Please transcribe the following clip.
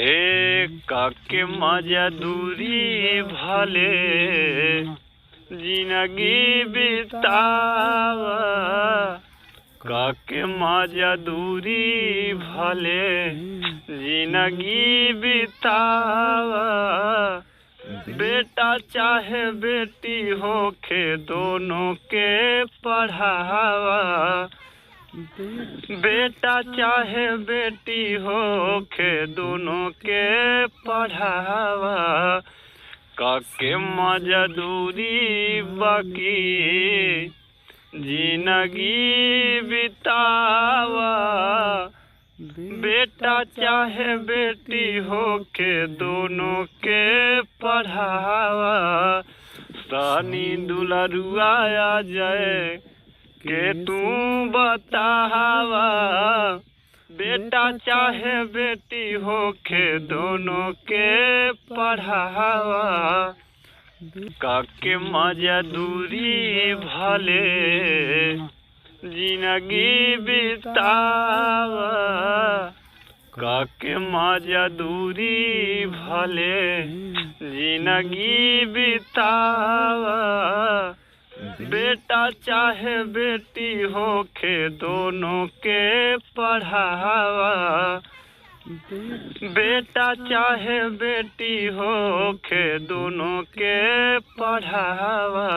हे काके मजा दूरी भले जिंदगी बितावा, काके मजा दूरी भले जिंदगी बितावा। बेटा चाहे बेटी होके दोनों के पढ़ावा, बेटा चाहे बेटी होके दोनों के पढ़ावा। काके मजा दूरी बाकी जिंदगी बितावा, बेटा चाहे बेटी होके दोनों के पढ़ावा। सानी दुलारुआ आ जाए के तू बतावा, बेटा चाहे बेटी होके दोनों के पढ़ावा। काके मजा दूरी भले जिंदगी बितावा, काके मजा दूरी भले जिंदगी बितावा। बेटा चाहे बेटी होके दोनों के पढ़ावा, बेटा चाहे बेटी होके दोनों के पढ़ावा।